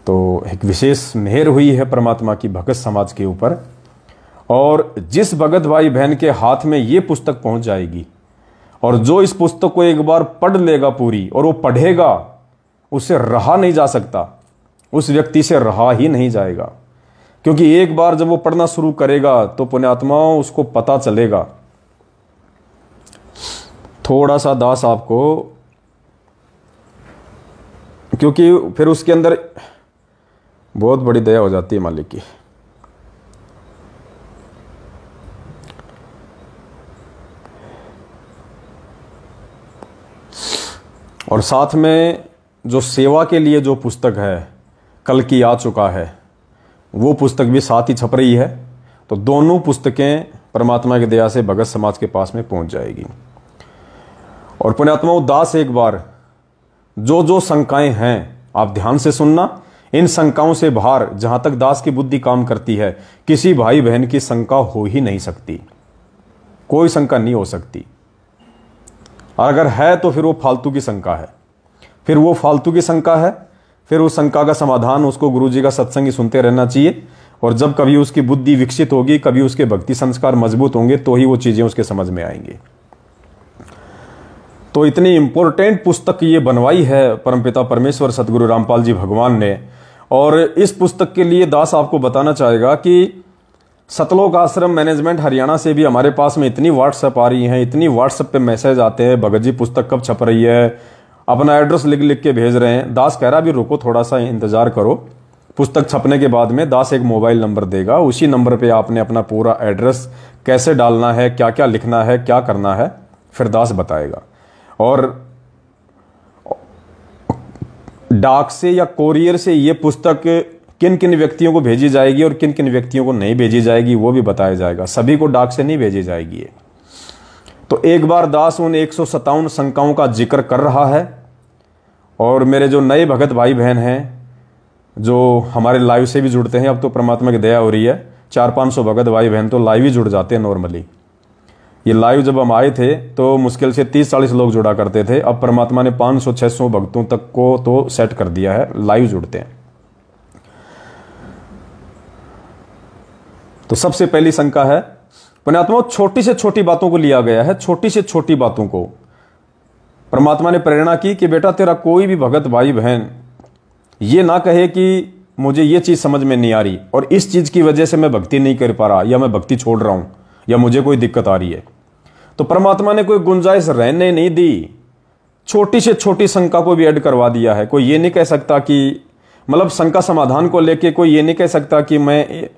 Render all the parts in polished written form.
तो एक विशेष मेहर हुई है परमात्मा की भगत समाज के ऊपर, और जिस भगत भाई बहन के हाथ में ये पुस्तक पहुंच जाएगी और जो इस पुस्तक को एक बार पढ़ लेगा पूरी, और वो पढ़ेगा, उससे रहा नहीं जा सकता, उस व्यक्ति से रहा ही नहीं जाएगा। क्योंकि एक बार जब वो पढ़ना शुरू करेगा तो पुण्यात्माओं उसको पता चलेगा। थोड़ा सा दास आपको, क्योंकि फिर उसके अंदर बहुत बड़ी दया हो जाती है मालिक की। और साथ में जो सेवा के लिए जो पुस्तक है कल की आ चुका है, वो पुस्तक भी साथ ही छप रही है। तो दोनों पुस्तकें परमात्मा की दया से भगत समाज के पास में पहुंच जाएगी। और पुण्यात्मा दास एक बार जो जो शंकाएं हैं आप ध्यान से सुनना, इन शंकाओं से बाहर जहां तक दास की बुद्धि काम करती है किसी भाई बहन की शंका हो ही नहीं सकती, कोई शंका नहीं हो सकती। और अगर है तो फिर वो फालतू की शंका है, फिर वो फालतू की शंका है। फिर उस शंका का समाधान उसको गुरुजी का सत्संग ही सुनते रहना चाहिए। और जब कभी उसकी बुद्धि विकसित होगी, कभी उसके भक्ति संस्कार मजबूत होंगे, तो ही वो चीजें उसके समझ में आएंगी। तो इतनी इंपॉर्टेंट पुस्तक ये बनवाई है परमपिता परमेश्वर सदगुरु रामपाल जी भगवान ने। और इस पुस्तक के लिए दास आपको बताना चाहेगा कि सतलोक आश्रम मैनेजमेंट हरियाणा से भी हमारे पास में इतनी व्हाट्सएप आ रही हैं, इतनी व्हाट्सएप पे मैसेज आते हैं, भगत जी पुस्तक कब छप रही है, अपना एड्रेस लिख लिख के भेज रहे हैं। दास कह रहा भी रुको, थोड़ा सा इंतजार करो, पुस्तक छपने के बाद में दास एक मोबाइल नंबर देगा, उसी नंबर पे आपने अपना पूरा एड्रेस कैसे डालना है, क्या क्या लिखना है, क्या करना है, फिर दास बताएगा। और डाक से या कोरियर से ये पुस्तक किन किन व्यक्तियों को भेजी जाएगी और किन किन व्यक्तियों को नहीं भेजी जाएगी वो भी बताया जाएगा। सभी को डाक से नहीं भेजी जाएगी ये। तो एक बार दास उन 157 शंकाओं का जिक्र कर रहा है। और मेरे जो नए भगत भाई बहन हैं जो हमारे लाइव से भी जुड़ते हैं, अब तो परमात्मा की दया हो रही है, 400-500 भगत भाई बहन तो लाइव ही जुड़ जाते हैं नॉर्मली। ये लाइव जब हम आए थे तो मुश्किल से 30-40 लोग जुड़ा करते थे, अब परमात्मा ने 500-600 भक्तों तक को तो सेट कर दिया है, लाइव जुड़ते हैं। तो सबसे पहली शंका है पुण्यात्मा, छोटी से छोटी बातों को लिया गया है, छोटी से छोटी बातों को परमात्मा ने प्रेरणा की कि बेटा तेरा कोई भी भगत भाई बहन ये ना कहे कि मुझे ये चीज समझ में नहीं आ रही और इस चीज की वजह से मैं भक्ति नहीं कर पा रहा, या मैं भक्ति छोड़ रहा हूं, या मुझे कोई दिक्कत आ रही है। तो परमात्मा ने कोई गुंजाइश रहने नहीं दी, छोटी से छोटी शंका को भी ऐड करवा दिया है। कोई ये नहीं कह सकता कि मतलब शंका समाधान को लेके कोई ये नहीं कह सकता कि मैं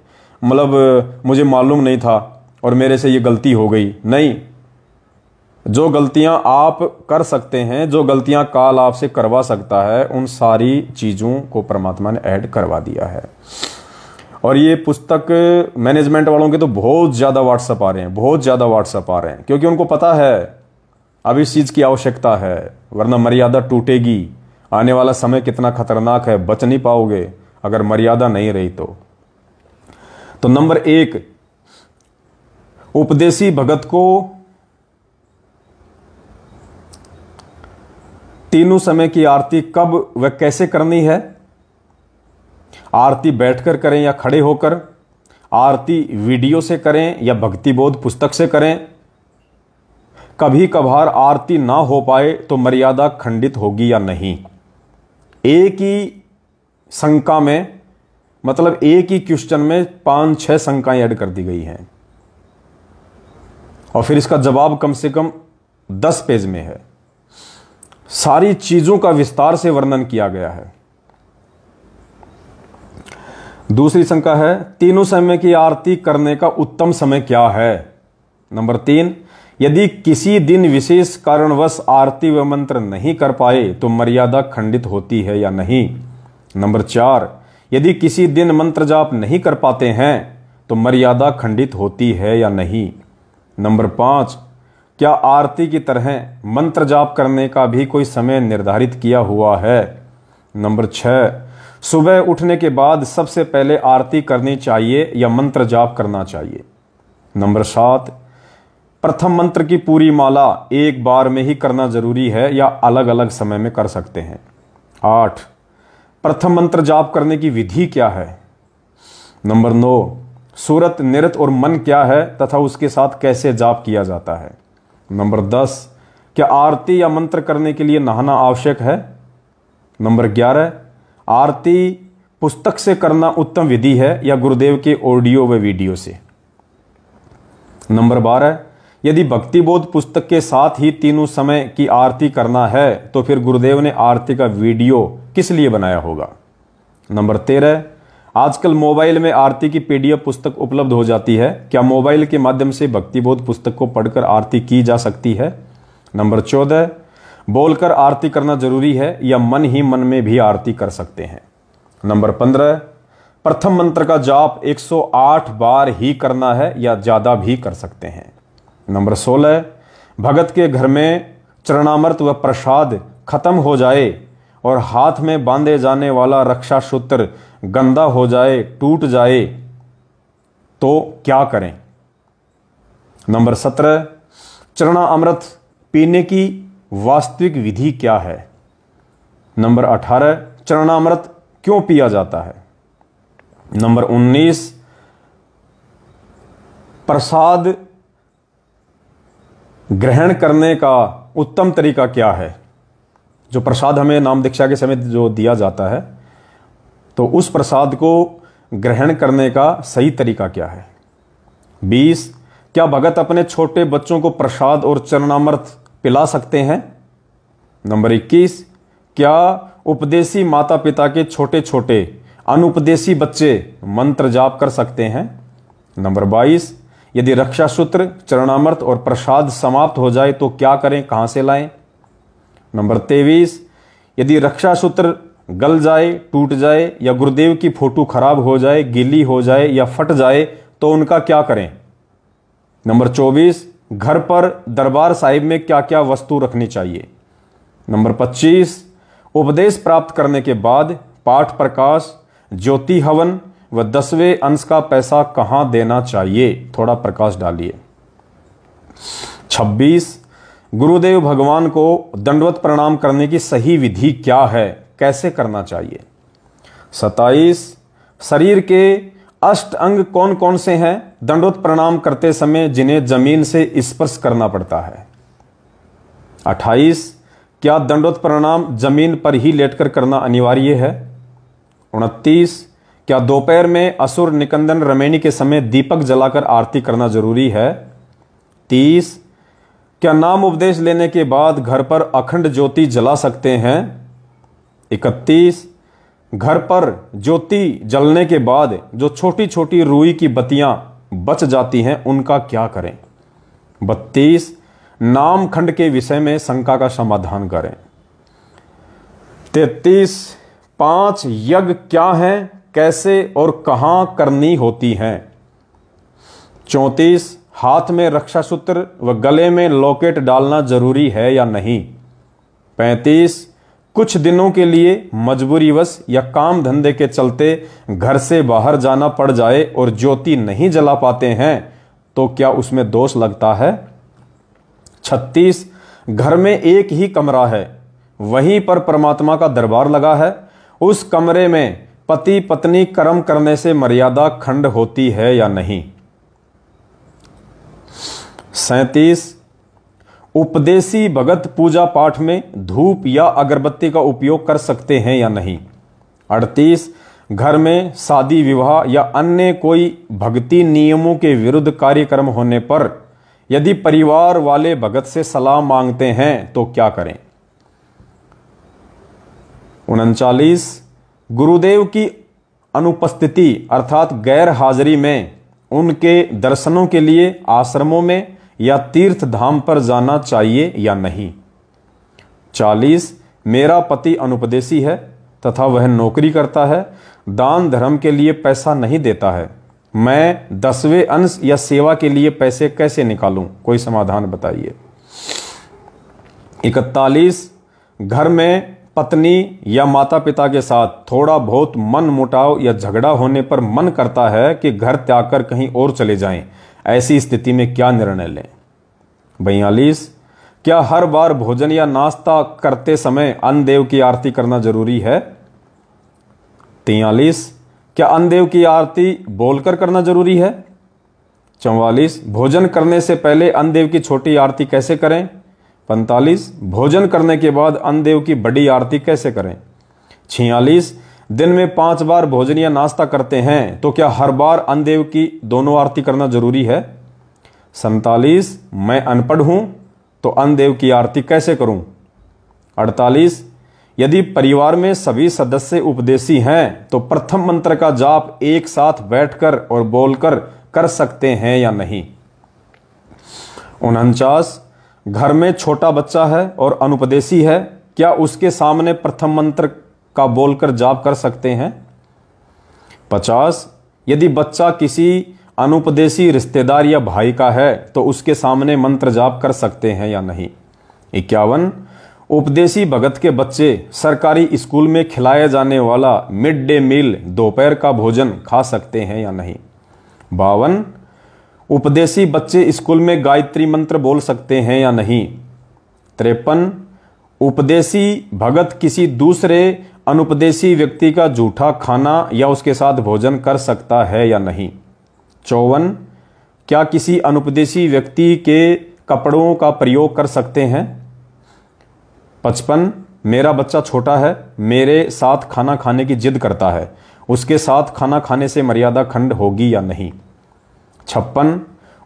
मतलब मुझे मालूम नहीं था और मेरे से ये गलती हो गई। नहीं, जो गलतियां आप कर सकते हैं, जो गलतियां काल आपसे करवा सकता है, उन सारी चीजों को परमात्मा ने ऐड करवा दिया है। और ये पुस्तक मैनेजमेंट वालों के तो बहुत ज्यादा व्हाट्सएप आ रहे हैं, बहुत ज्यादा व्हाट्सएप आ रहे हैं, क्योंकि उनको पता है अब इस चीज की आवश्यकता है, वरना मर्यादा टूटेगी। आने वाला समय कितना खतरनाक है, बच नहीं पाओगे अगर मर्यादा नहीं रही तो नंबर 1, उपदेशी भगत को तीनों समय की आरती कब व कैसे करनी है। आरती बैठकर करें या खड़े होकर, आरती वीडियो से करें या भक्ति बोध पुस्तक से करें। कभी कभार आरती ना हो पाए तो मर्यादा खंडित होगी या नहीं। एक ही शंका में, मतलब एक ही क्वेश्चन में 5-6 शंकाएं ऐड कर दी गई हैं और फिर इसका जवाब कम से कम 10 पेज में है। सारी चीजों का विस्तार से वर्णन किया गया है। दूसरी शंका है, तीनों समय की आरती करने का उत्तम समय क्या है। नंबर 3, यदि किसी दिन विशेष कारणवश आरती व मंत्र नहीं कर पाए तो मर्यादा खंडित होती है या नहीं। नंबर 4, यदि किसी दिन मंत्र जाप नहीं कर पाते हैं तो मर्यादा खंडित होती है या नहीं। नंबर 5, क्या आरती की तरह मंत्र जाप करने का भी कोई समय निर्धारित किया हुआ है। नंबर 6, सुबह उठने के बाद सबसे पहले आरती करनी चाहिए या मंत्र जाप करना चाहिए। नंबर 7, प्रथम मंत्र की पूरी माला एक बार में ही करना जरूरी है या अलग अलग समय में कर सकते हैं। 8, प्रथम मंत्र जाप करने की विधि क्या है? नंबर 9, सूरत, निरत और मन क्या है तथा उसके साथ कैसे जाप किया जाता है? नंबर 10, क्या आरती या मंत्र करने के लिए नहाना आवश्यक है? नंबर 11, आरती पुस्तक से करना उत्तम विधि है या गुरुदेव के ऑडियो व वीडियो से? नंबर 12, यदि भक्तिबोध पुस्तक के साथ ही तीनों समय की आरती करना है तो फिर गुरुदेव ने आरती का वीडियो किस लिए बनाया होगा? नंबर 13, आजकल मोबाइल में आरती की पीडीएफ पुस्तक उपलब्ध हो जाती है, क्या मोबाइल के माध्यम से भक्तिबोध पुस्तक को पढ़कर आरती की जा सकती है? नंबर 14, बोलकर आरती करना जरूरी है या मन ही मन में भी आरती कर सकते हैं? नंबर 15, प्रथम मंत्र का जाप 108 बार ही करना है या ज्यादा भी कर सकते हैं? नंबर 16, भगत के घर में चरणामृत व प्रसाद खत्म हो जाए और हाथ में बांधे जाने वाला रक्षा सूत्र गंदा हो जाए, टूट जाए तो क्या करें? नंबर 17, चरणामृत पीने की वास्तविक विधि क्या है? नंबर 18, चरणामृत क्यों पिया जाता है? नंबर 19, प्रसाद ग्रहण करने का उत्तम तरीका क्या है? जो प्रसाद हमें नाम दीक्षा के समय जो दिया जाता है तो उस प्रसाद को ग्रहण करने का सही तरीका क्या है? 20, क्या भगत अपने छोटे बच्चों को प्रसाद और चरणामृत पिला सकते हैं? नंबर 21, क्या उपदेशी माता पिता के छोटे छोटे अनुपदेशी बच्चे मंत्र जाप कर सकते हैं? नंबर 22, यदि रक्षा सूत्र, चरणामृत और प्रसाद समाप्त हो जाए तो क्या करें, कहां से लाएं? नंबर 23, यदि रक्षा सूत्र गल जाए, टूट जाए या गुरुदेव की फोटो खराब हो जाए, गीली हो जाए या फट जाए तो उनका क्या करें? नंबर 24, घर पर दरबार साहिब में क्या क्या वस्तु रखनी चाहिए? नंबर 25, उपदेश प्राप्त करने के बाद पाठ प्रकाश, ज्योति हवन व 10वें अंश का पैसा कहां देना चाहिए? थोड़ा प्रकाश डालिए। 26, गुरुदेव भगवान को दंडवत प्रणाम करने की सही विधि क्या है, कैसे करना चाहिए? 27, शरीर के अष्ट अंग कौन कौन से हैं दंडवत प्रणाम करते समय जिन्हें जमीन से स्पर्श करना पड़ता है? 28, क्या दंडवत प्रणाम जमीन पर ही लेटकर करना अनिवार्य है? 29, क्या दोपहर में असुर निकंदन रमेणी के समय दीपक जलाकर आरती करना जरूरी है? 30, क्या नाम उपदेश लेने के बाद घर पर अखंड ज्योति जला सकते हैं? 31, घर पर ज्योति जलने के बाद जो छोटी छोटी रुई की बत्तियां बच जाती हैं उनका क्या करें? 32, नाम खंड के विषय में शंका का समाधान करें। 33, 5 यज्ञ क्या हैं, कैसे और कहां करनी होती हैं? 34, हाथ में रक्षा सूत्र व गले में लॉकेट डालना जरूरी है या नहीं? 35, कुछ दिनों के लिए मजबूरीवश या काम धंधे के चलते घर से बाहर जाना पड़ जाए और ज्योति नहीं जला पाते हैं तो क्या उसमें दोष लगता है? 36, घर में एक ही कमरा है, वहीं पर परमात्मा का दरबार लगा है, उस कमरे में पति पत्नी कर्म करने से मर्यादा खंड होती है या नहीं? 37, उपदेशी भगत पूजा पाठ में धूप या अगरबत्ती का उपयोग कर सकते हैं या नहीं? 38, घर में शादी विवाह या अन्य कोई भक्ति नियमों के विरुद्ध कार्यक्रम होने पर यदि परिवार वाले भगत से सलाह मांगते हैं तो क्या करें? 39, गुरुदेव की अनुपस्थिति अर्थात गैर हाजिरी में उनके दर्शनों के लिए आश्रमों में या तीर्थ धाम पर जाना चाहिए या नहीं? 40, मेरा पति अनुपदेशी है तथा वह नौकरी करता है, दान धर्म के लिए पैसा नहीं देता है, मैं 10वें अंश या सेवा के लिए पैसे कैसे निकालूं, कोई समाधान बताइए। 41, घर में पत्नी या माता पिता के साथ थोड़ा बहुत मन मुटाव या झगड़ा होने पर मन करता है कि घर त्याग कर कहीं और चले जाएं, ऐसी स्थिति में क्या निर्णय लें? 42, क्या हर बार भोजन या नाश्ता करते समय अन्न देव की आरती करना जरूरी है? 43, क्या अन्नदेव की आरती बोलकर करना जरूरी है? 44, भोजन करने से पहले अन्नदेव की छोटी आरती कैसे करें? 45, भोजन करने के बाद अन्नदेव की बड़ी आरती कैसे करें? 46, दिन में 5 बार भोजन या नाश्ता करते हैं तो क्या हर बार अन्नदेव की दोनों आरती करना जरूरी है? 47, मैं अनपढ़ हूं तो अन्नदेव की आरती कैसे करूं? 48, यदि परिवार में सभी सदस्य उपदेशी हैं तो प्रथम मंत्र का जाप एक साथ बैठकर और बोलकर कर सकते हैं या नहीं? 49, घर में छोटा बच्चा है और अनुपदेशी है, क्या उसके सामने प्रथम मंत्र का बोलकर जाप कर सकते हैं? 50, यदि बच्चा किसी अनुपदेशी रिश्तेदार या भाई का है तो उसके सामने मंत्र जाप कर सकते हैं या नहीं? 51, उपदेशी भगत के बच्चे सरकारी स्कूल में खिलाया जाने वाला मिड डे मील दोपहर का भोजन खा सकते हैं या नहीं? 52, उपदेशी बच्चे स्कूल में गायत्री मंत्र बोल सकते हैं या नहीं? 53, उपदेशी भगत किसी दूसरे अनुपदेशी व्यक्ति का जूठा खाना या उसके साथ भोजन कर सकता है या नहीं? 54, क्या किसी अनुपदेशी व्यक्ति के कपड़ों का प्रयोग कर सकते हैं? 55, मेरा बच्चा छोटा है, मेरे साथ खाना खाने की जिद करता है, उसके साथ खाना खाने से मर्यादा खंड होगी या नहीं? 56,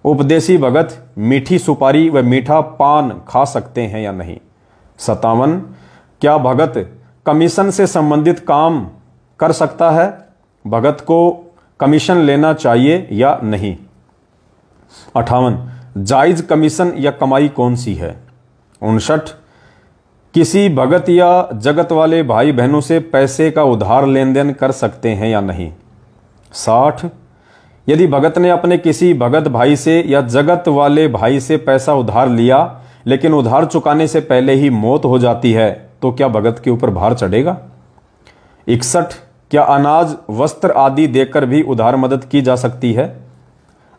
उपदेशी भगत मीठी सुपारी व मीठा पान खा सकते हैं या नहीं? 57, क्या भगत कमीशन से संबंधित काम कर सकता है? भगत को कमीशन लेना चाहिए या नहीं? 58, जायज कमीशन या कमाई कौन सी है? 59, किसी भगत या जगत वाले भाई बहनों से पैसे का उधार लेन देन कर सकते हैं या नहीं? 60, यदि भगत ने अपने किसी भगत भाई से या जगत वाले भाई से पैसा उधार लिया लेकिन उधार चुकाने से पहले ही मौत हो जाती है तो क्या भगत के ऊपर भार चढ़ेगा? 61, क्या अनाज वस्त्र आदि देकर भी उधार मदद की जा सकती है?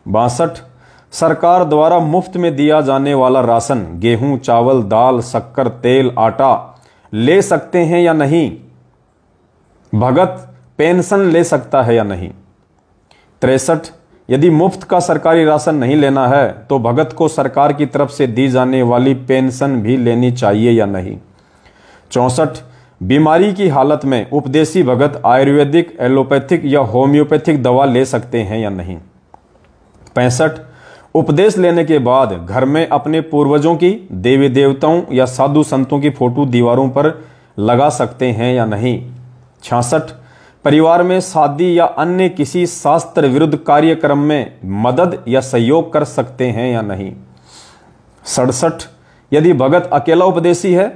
62, सरकार द्वारा मुफ्त में दिया जाने वाला राशन गेहूं, चावल, दाल, शक्कर, तेल, आटा ले सकते हैं या नहीं? भगत पेंशन ले सकता है या नहीं? 63, यदि मुफ्त का सरकारी राशन नहीं लेना है तो भगत को सरकार की तरफ से दी जाने वाली पेंशन भी लेनी चाहिए या नहीं? 64, बीमारी की हालत में उपदेशी भगत आयुर्वेदिक, एलोपैथिक या होम्योपैथिक दवा ले सकते हैं या नहीं? 65, उपदेश लेने के बाद घर में अपने पूर्वजों की, देवी देवताओं या साधु संतों की फोटो दीवारों पर लगा सकते हैं या नहीं? 66, परिवार में शादी या अन्य किसी शास्त्र विरुद्ध कार्यक्रम में मदद या सहयोग कर सकते हैं या नहीं? 67, यदि भगत अकेला उपदेशी है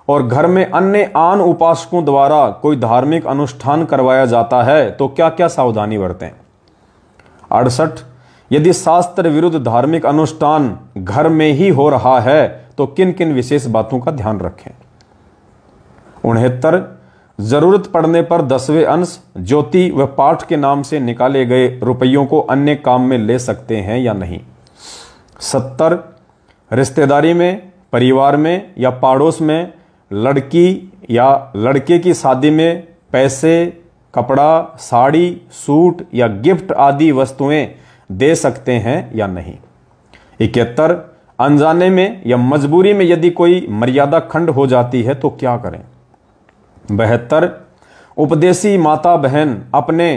और घर में अन्य आन उपासकों द्वारा कोई धार्मिक अनुष्ठान करवाया जाता है तो क्या क्या सावधानी बरतें? 68, यदि शास्त्र विरुद्ध धार्मिक अनुष्ठान घर में ही हो रहा है तो किन किन विशेष बातों का ध्यान रखें? 69, जरूरत पड़ने पर 10वें अंश ज्योति व पाठ के नाम से निकाले गए रुपयों को अन्य काम में ले सकते हैं या नहीं? 70, रिश्तेदारी में, परिवार में या पड़ोस में लड़की या लड़के की शादी में पैसे, कपड़ा, साड़ी, सूट या गिफ्ट आदि वस्तुएं दे सकते हैं या नहीं? 71, अनजाने में या मजबूरी में यदि कोई मर्यादा खंड हो जाती है तो क्या करें? 72, उपदेशी माता बहन अपने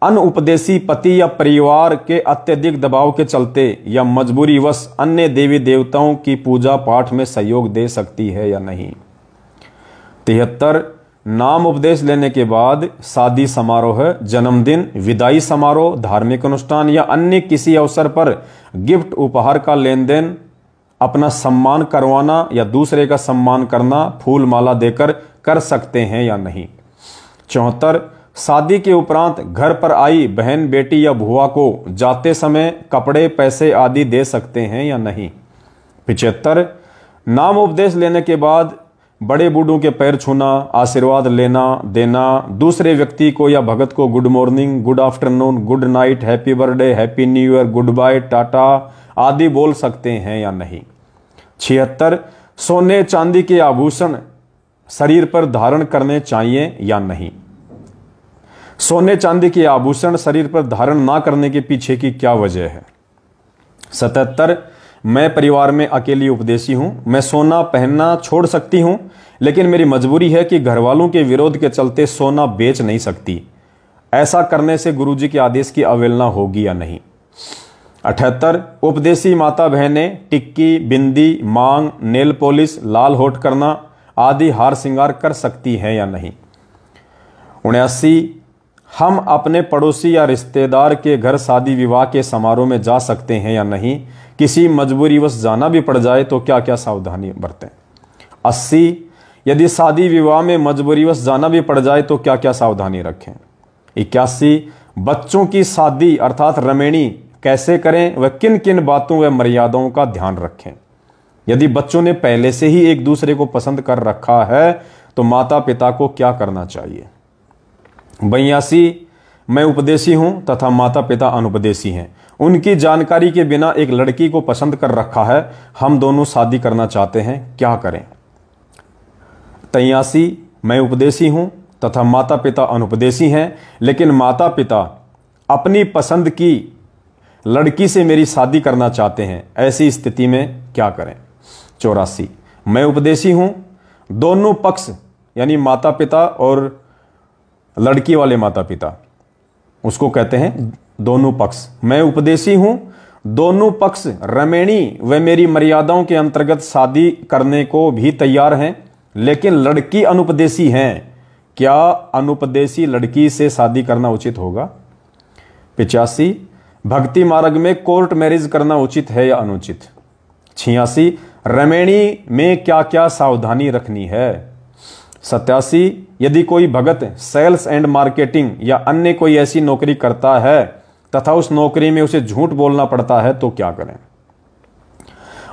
अनुपदेशी पति या परिवार के अत्यधिक दबाव के चलते या मजबूरी वश अन्य देवी देवताओं की पूजा पाठ में सहयोग दे सकती है या नहीं? 73, नाम उपदेश लेने के बाद शादी समारोह, जन्मदिन, विदाई समारोह, धार्मिक अनुष्ठान या अन्य किसी अवसर पर गिफ्ट उपहार का लेन देन अपना सम्मान करवाना या दूसरे का सम्मान करना फूल माला देकर कर सकते हैं या नहीं? 74, शादी के उपरांत घर पर आई बहन, बेटी या भुआ को जाते समय कपड़े, पैसे आदि दे सकते हैं या नहीं? 75, नाम उपदेश लेने के बाद बड़े बूढ़ों के पैर छूना, आशीर्वाद लेना देना, दूसरे व्यक्ति को या भगत को good morning, good afternoon, good night, happy birthday, happy new year, goodbye, tata आदि बोल सकते हैं या नहीं? 76, सोने चांदी के आभूषण शरीर पर धारण करने चाहिए या नहीं? सोने चांदी के आभूषण शरीर पर धारण ना करने के पीछे की क्या वजह है? 77 मैं परिवार में अकेली उपदेशी हूं। मैं सोना पहनना छोड़ सकती हूं, लेकिन मेरी मजबूरी है कि घर वालों के विरोध के चलते सोना बेच नहीं सकती। ऐसा करने से गुरुजी के आदेश की अवहेलना होगी या नहीं? 78 उपदेशी माता बहनें टिक्की, बिंदी, मांग, नेल पॉलिश, लाल होठ करना आदि हार श्रृंगार कर सकती हैं या नहीं? 79 हम अपने पड़ोसी या रिश्तेदार के घर शादी विवाह के समारोह में जा सकते हैं या नहीं? किसी मजबूरीवश जाना भी पड़ जाए तो क्या क्या सावधानी बरतें? 80 यदि शादी विवाह में मजबूरीवश जाना भी पड़ जाए तो क्या क्या सावधानी रखें? 81 बच्चों की शादी अर्थात रमेणी कैसे करें व किन किन बातों व मर्यादाओं का ध्यान रखें? यदि बच्चों ने पहले से ही एक दूसरे को पसंद कर रखा है तो माता पिता को क्या करना चाहिए? 82 मैं उपदेशी हूं तथा माता पिता अनुपदेशी हैं। उनकी जानकारी के बिना एक लड़की को पसंद कर रखा है, हम दोनों शादी करना चाहते हैं, क्या करें? 83 मैं उपदेशी हूं तथा माता पिता अनुपदेशी हैं, लेकिन माता पिता अपनी पसंद की लड़की से मेरी शादी करना चाहते हैं, ऐसी स्थिति में क्या करें? 84 मैं उपदेशी हूं, दोनों पक्ष यानी माता पिता और लड़की वाले माता पिता, उसको कहते हैं दोनों पक्ष। मैं उपदेशी हूं, दोनों पक्ष रमेणी व मेरी मर्यादाओं के अंतर्गत शादी करने को भी तैयार हैं, लेकिन लड़की अनुपदेशी हैं। क्या अनुपदेशी लड़की से शादी करना उचित होगा? 85 भक्ति मार्ग में कोर्ट मैरिज करना उचित है या अनुचित? 86 रमेणी में क्या क्या सावधानी रखनी है? 87 यदि कोई भगत सेल्स एंड मार्केटिंग या अन्य कोई ऐसी नौकरी करता है तथा उस नौकरी में उसे झूठ बोलना पड़ता है तो क्या करें?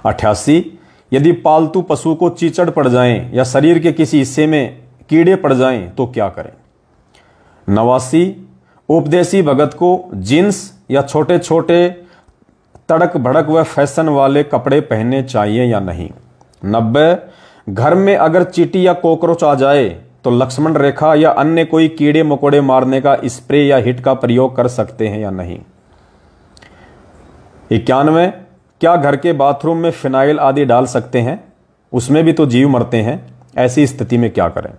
88 यदि पालतू पशु को चीचड़ पड़ जाएं या शरीर के किसी हिस्से में कीड़े पड़ जाएं तो क्या करें? 89 उपदेशी भगत को जींस या छोटे छोटे तड़क भड़क व फैशन वाले कपड़े पहनने चाहिए या नहीं? 90 घर में अगर चींटी या कॉकरोच आ जाए तो लक्ष्मण रेखा या अन्य कोई कीड़े मकोड़े मारने का स्प्रे या हिट का प्रयोग कर सकते हैं या नहीं? 91 क्या घर के बाथरूम में फिनाइल आदि डाल सकते हैं? उसमें भी तो जीव मरते हैं, ऐसी स्थिति में क्या करें?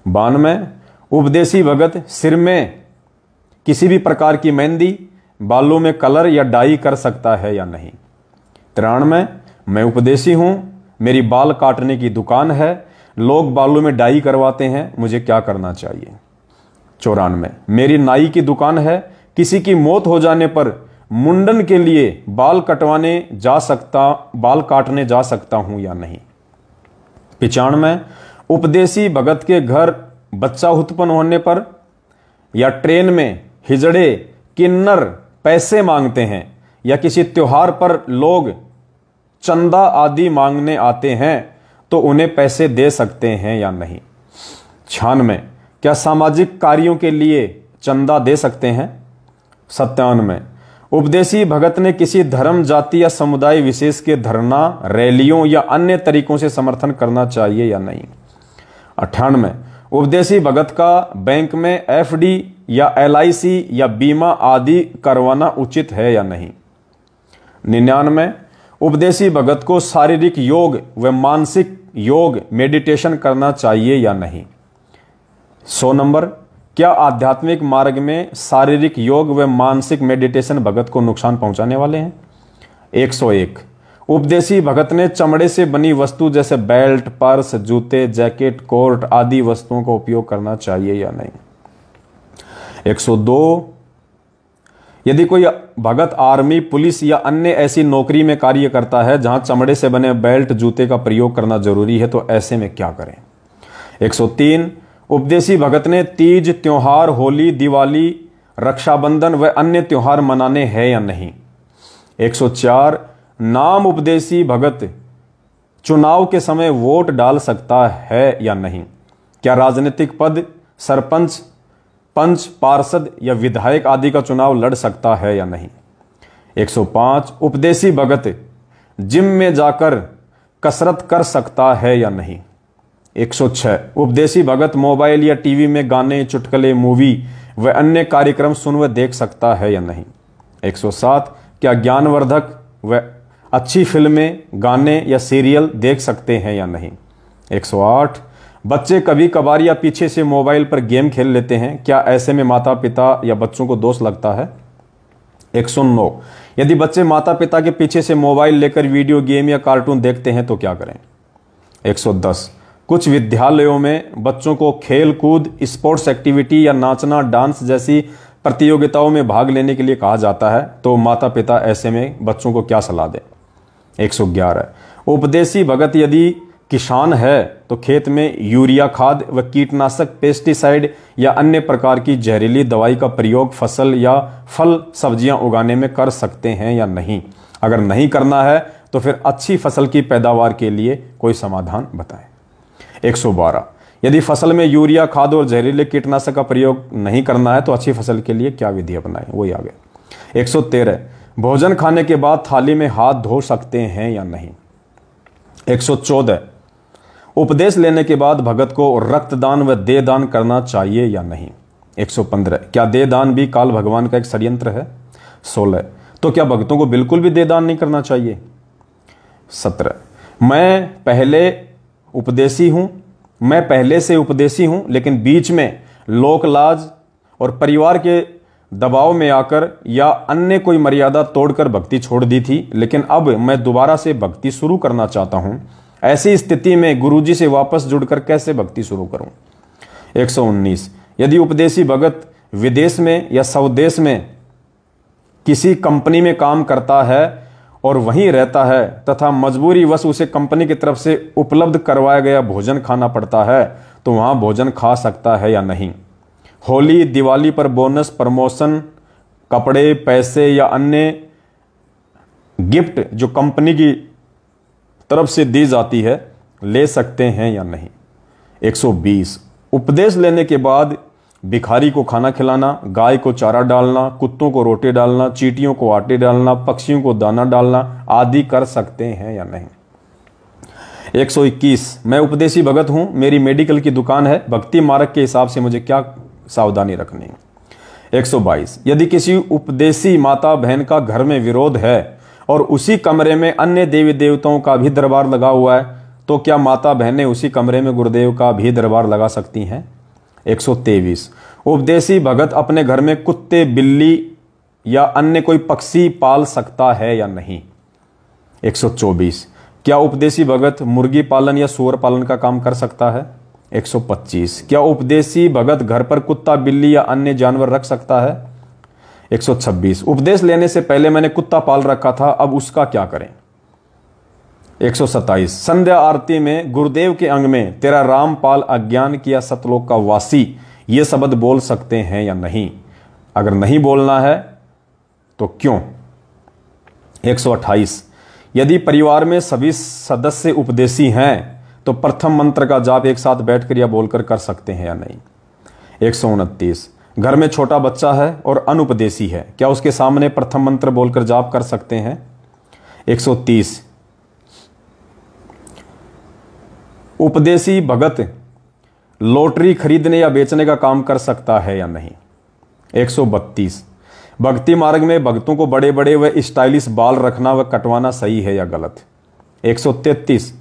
92 उपदेशी भगत सिर में किसी भी प्रकार की मेहंदी, बालों में कलर या डाई कर सकता है या नहीं? 93 मैं उपदेशी हूं, मेरी बाल काटने की दुकान है, लोग बालों में डाई करवाते हैं, मुझे क्या करना चाहिए? 94 मेरी नाई की दुकान है, किसी की मौत हो जाने पर मुंडन के लिए बाल काटने जा सकता हूं या नहीं? 95 उपदेशी भगत के घर बच्चा उत्पन्न होने पर या ट्रेन में हिजड़े किन्नर पैसे मांगते हैं या किसी त्योहार पर लोग चंदा आदि मांगने आते हैं तो उन्हें पैसे दे सकते हैं या नहीं? 96 क्या सामाजिक कार्यों के लिए चंदा दे सकते हैं? 97 उपदेशी भगत ने किसी धर्म, जाति या समुदाय विशेष के धरना, रैलियों या अन्य तरीकों से समर्थन करना चाहिए या नहीं? 98 उपदेशी भगत का बैंक में एफडी या एलआईसी या बीमा आदि करवाना उचित है या नहीं? 99 उपदेशी भगत को शारीरिक योग व मानसिक योग मेडिटेशन करना चाहिए या नहीं? 100 नंबर क्या आध्यात्मिक मार्ग में शारीरिक योग व मानसिक मेडिटेशन भगत को नुकसान पहुंचाने वाले हैं? 101 उपदेशी भगत ने चमड़े से बनी वस्तु जैसे बेल्ट, पर्स, जूते, जैकेट, कोट आदि वस्तुओं का उपयोग करना चाहिए या नहीं? 102 यदि कोई भगत आर्मी, पुलिस या अन्य ऐसी नौकरी में कार्य करता है जहां चमड़े से बने बेल्ट, जूते का प्रयोग करना जरूरी है तो ऐसे में क्या करें? 103 उपदेशी भगत ने तीज, त्योहार, होली, दिवाली, रक्षाबंधन व अन्य त्योहार मनाने हैं या नहीं? 104 नाम उपदेशी भगत चुनाव के समय वोट डाल सकता है या नहीं? क्या राजनीतिक पद, सरपंच, पंच, पार्षद या विधायक आदि का चुनाव लड़ सकता है या नहीं? 105 उपदेशी भगत जिम में जाकर कसरत कर सकता है या नहीं? 106 उपदेशी भगत मोबाइल या टीवी में गाने, चुटकुले, मूवी वह अन्य कार्यक्रम सुन व देख सकता है या नहीं। 107 क्या ज्ञानवर्धक व अच्छी फिल्में, गाने या सीरियल देख सकते हैं या नहीं। 108 बच्चे कभी कभार या पीछे से मोबाइल पर गेम खेल लेते हैं, क्या ऐसे में माता पिता या बच्चों को दोष लगता है। 109 यदि बच्चे माता पिता के पीछे से मोबाइल लेकर वीडियो गेम या कार्टून देखते हैं तो क्या करें। 110 कुछ विद्यालयों में बच्चों को खेल कूद, स्पोर्ट्स एक्टिविटी या नाचना, डांस जैसी प्रतियोगिताओं में भाग लेने के लिए कहा जाता है, तो माता पिता ऐसे में बच्चों को क्या सलाह दें। 111 उपदेशी भगत यदि किसान है तो खेत में यूरिया खाद व कीटनाशक, पेस्टिसाइड या अन्य प्रकार की जहरीली दवाई का प्रयोग फसल या फल सब्जियां उगाने में कर सकते हैं या नहीं। अगर नहीं करना है तो फिर अच्छी फसल की पैदावार के लिए कोई समाधान बताएं। 112 यदि फसल में यूरिया खाद और जहरीले कीटनाशक का प्रयोग नहीं करना है तो अच्छी फसल के लिए क्या विधि अपनाएं, वही आ गया। 113 भोजन खाने के बाद थाली में हाथ धो सकते हैं या नहीं। 114 उपदेश लेने के बाद भगत को रक्तदान व देहदान करना चाहिए या नहीं। 115 क्या देहदान भी काल भगवान का एक षड्यंत्र है। 16 तो क्या भक्तों को बिल्कुल भी देहदान नहीं करना चाहिए। 17 मैं पहले से उपदेशी हूं, लेकिन बीच में लोक लाज और परिवार के दबाव में आकर या अन्य कोई मर्यादा तोड़कर भक्ति छोड़ दी थी, लेकिन अब मैं दोबारा से भक्ति शुरू करना चाहता हूं। ऐसी स्थिति में गुरुजी से वापस जुड़कर कैसे भक्ति शुरू करूं। 119 यदि उपदेशी भगत विदेश में या स्वदेश में किसी कंपनी में काम करता है और वहीं रहता है तथा मजबूरी वश उसे कंपनी की तरफ से उपलब्ध करवाया गया भोजन खाना पड़ता है, तो वहां भोजन खा सकता है या नहीं। होली दिवाली पर बोनस, प्रमोशन, कपड़े, पैसे या अन्य गिफ्ट जो कंपनी की तरफ से दी जाती है ले सकते हैं या नहीं। 120 उपदेश लेने के बाद भिखारी को खाना खिलाना, गाय को चारा डालना, कुत्तों को रोटी डालना, चींटियों को आटे डालना, पक्षियों को दाना डालना आदि कर सकते हैं या नहीं। 121 मैं उपदेशी भगत हूं, मेरी मेडिकल की दुकान है, भक्ति मार्ग के हिसाब से मुझे क्या सावधानी रखनी है। 122 यदि किसी उपदेशी माता बहन का घर में विरोध है और उसी कमरे में अन्य देवी देवताओं का भी दरबार लगा हुआ है, तो क्या माता बहनें उसी कमरे में गुरुदेव का भी दरबार लगा सकती हैं। 123 उपदेशी भगत अपने घर में कुत्ते, बिल्ली या अन्य कोई पक्षी पाल सकता है या नहीं। 124 क्या उपदेशी भगत मुर्गी पालन या सूअर पालन का काम कर सकता है। 125 क्या उपदेशी भगत घर पर कुत्ता, बिल्ली या अन्य जानवर रख सकता है। 126 उपदेश लेने से पहले मैंने कुत्ता पाल रखा था, अब उसका क्या करें। 127 संध्या आरती में गुरुदेव के अंग में तेरा रामपाल अज्ञान किया सतलोक का वासी ये शब्द बोल सकते हैं या नहीं। अगर नहीं बोलना है तो क्यों। 128 यदि परिवार में सभी सदस्य उपदेशी हैं तो प्रथम मंत्र का जाप एक साथ बैठकर या बोलकर कर सकते हैं या नहीं। 129 घर में छोटा बच्चा है और अनुपदेशी है, क्या उसके सामने प्रथम मंत्र बोलकर जाप कर सकते हैं। 130 उपदेशी भगत लॉटरी खरीदने या बेचने का काम कर सकता है या नहीं। 132 भक्ति मार्ग में भक्तों को बड़े बड़े व स्टाइलिश बाल रखना व कटवाना सही है या गलत। 133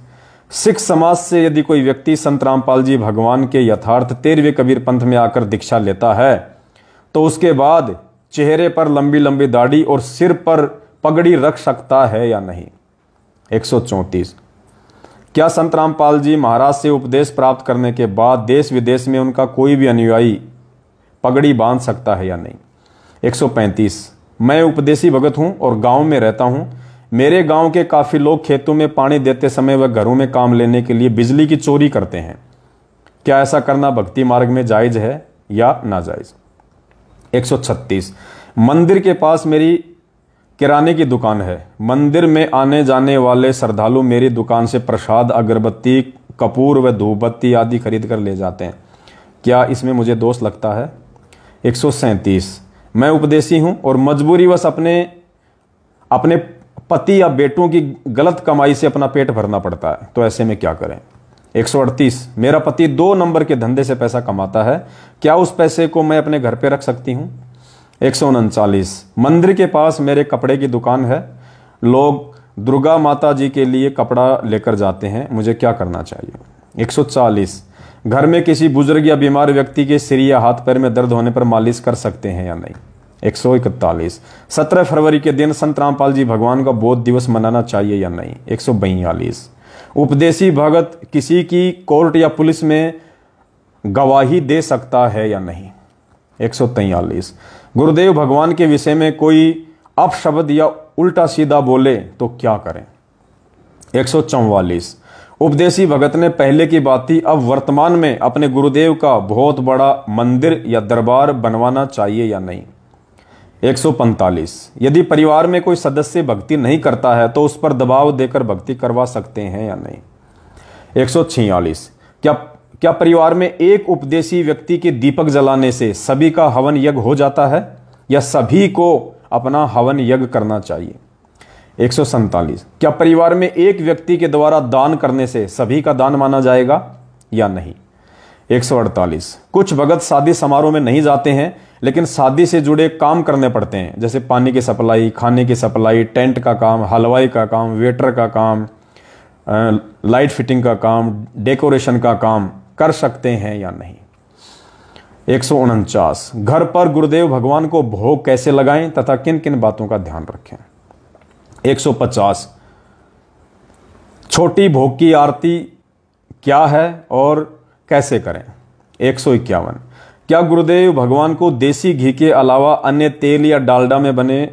सिख समाज से यदि कोई व्यक्ति संत रामपाल जी भगवान के यथार्थ 13वें कबीर पंथ में आकर दीक्षा लेता है तो उसके बाद चेहरे पर लंबी लंबी दाढ़ी और सिर पर पगड़ी रख सकता है या नहीं। 134 क्या संत रामपाल जी महाराज से उपदेश प्राप्त करने के बाद देश विदेश में उनका कोई भी अनुयायी पगड़ी बांध सकता है या नहीं। 135 मैं उपदेशी भगत हूं और गांव में रहता हूं, मेरे गांव के काफी लोग खेतों में पानी देते समय व घरों में काम लेने के लिए बिजली की चोरी करते हैं, क्या ऐसा करना भक्ति मार्ग में जायज है या नाजायज। 136 मंदिर के पास मेरी किराने की दुकान है, मंदिर में आने जाने वाले श्रद्धालु मेरी दुकान से प्रसाद, अगरबत्ती, कपूर व धूपबत्ती आदि खरीद कर ले जाते हैं, क्या इसमें मुझे दोष लगता है। 137 मैं उपदेशी हूं और मजबूरीवश अपने पति या बेटों की गलत कमाई से अपना पेट भरना पड़ता है, तो ऐसे में क्या करें। 138, मेरा पति 2 नंबर के धंधे से पैसा कमाता है, क्या उस पैसे को मैं अपने घर पे रख सकती हूँ? 139, मंदिर के पास मेरे कपड़े की दुकान है, लोग दुर्गा माता जी के लिए कपड़ा लेकर जाते हैं, मुझे क्या करना चाहिए? 140, घर में किसी बुजुर्ग या बीमार व्यक्ति के सिर या हाथ पैर में दर्द होने पर मालिश कर सकते हैं या नहीं? 141, 17 फरवरी के दिन संत रामपाल जी भगवान का बोध दिवस मनाना चाहिए या नहीं? 142, उपदेशी भगत किसी की कोर्ट या पुलिस में गवाही दे सकता है या नहीं? 143, गुरुदेव भगवान के विषय में कोई अपशब्द या उल्टा सीधा बोले तो क्या करें? 144, उपदेशी भगत ने पहले की बात अब वर्तमान में अपने गुरुदेव का बहुत बड़ा मंदिर या दरबार बनवाना चाहिए या नहीं? 145, यदि परिवार में कोई सदस्य भक्ति नहीं करता है तो उस पर दबाव देकर भक्ति करवा सकते हैं या नहीं? 146, क्या परिवार में एक उपदेशी व्यक्ति के दीपक जलाने से सभी का हवन यज्ञ हो जाता है या सभी को अपना हवन यज्ञ करना चाहिए? 147, क्या परिवार में एक व्यक्ति के द्वारा दान करने से सभी का दान माना जाएगा या नहीं? 148, कुछ भगत शादी समारोह में नहीं जाते हैं लेकिन शादी से जुड़े काम करने पड़ते हैं, जैसे पानी की सप्लाई, खाने की सप्लाई, टेंट का काम, हलवाई का काम, वेटर का काम, लाइट फिटिंग का काम, डेकोरेशन का काम कर सकते हैं या नहीं? 149, घर पर गुरुदेव भगवान को भोग कैसे लगाएं तथा किन किन बातों का ध्यान रखें? 150, छोटी भोग की आरती क्या है और कैसे करें? 151, क्या गुरुदेव भगवान को देसी घी के अलावा अन्य तेल या डालडा में बने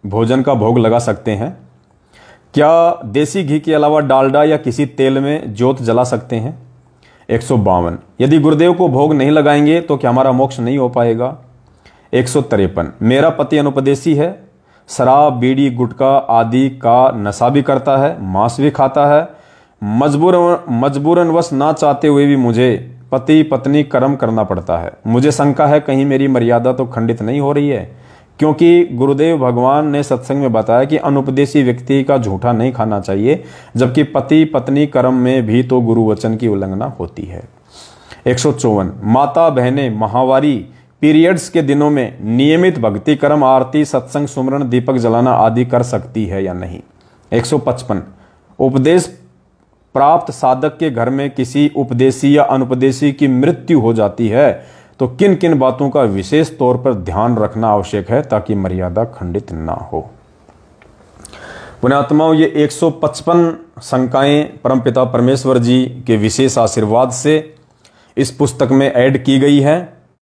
भोजन का भोग लगा सकते हैं? क्या देसी घी के अलावा डालडा या किसी तेल में ज्योत जला सकते हैं? 152, यदि गुरुदेव को भोग नहीं लगाएंगे तो क्या हमारा मोक्ष नहीं हो पाएगा? 153, मेरा पति अनुपदेशी है, शराब, बीड़ी, गुटखा आदि का नशा भी करता है, मांस भी खाता है, मजबूरनवश ना चाहते हुए भी मुझे पति पत्नी कर्म करना पड़ता है। मुझे शंका है कहीं मेरी मर्यादा तो खंडित नहीं हो रही है, क्योंकि गुरुदेव भगवान ने सत्संग में बताया कि अनुपदेशी व्यक्ति का झूठा नहीं खाना चाहिए, जबकि पति पत्नी कर्म में भी तो गुरु वचन की उल्लंघना होती है। 154, माता बहनें माहवारी पीरियड्स के दिनों में नियमित भक्ति कर्म, आरती, सत्संग, सुमरण, दीपक जलाना आदि कर सकती है या नहीं? 155, उपदेश प्राप्त साधक के घर में किसी उपदेशी या अनुपदेशी की मृत्यु हो जाती है तो किन किन बातों का विशेष तौर पर ध्यान रखना आवश्यक है ताकि मर्यादा खंडित ना हो? पुण्यात्माओं, ये 155 शंकाएं परमपिता परमेश्वर जी के विशेष आशीर्वाद से इस पुस्तक में ऐड की गई है।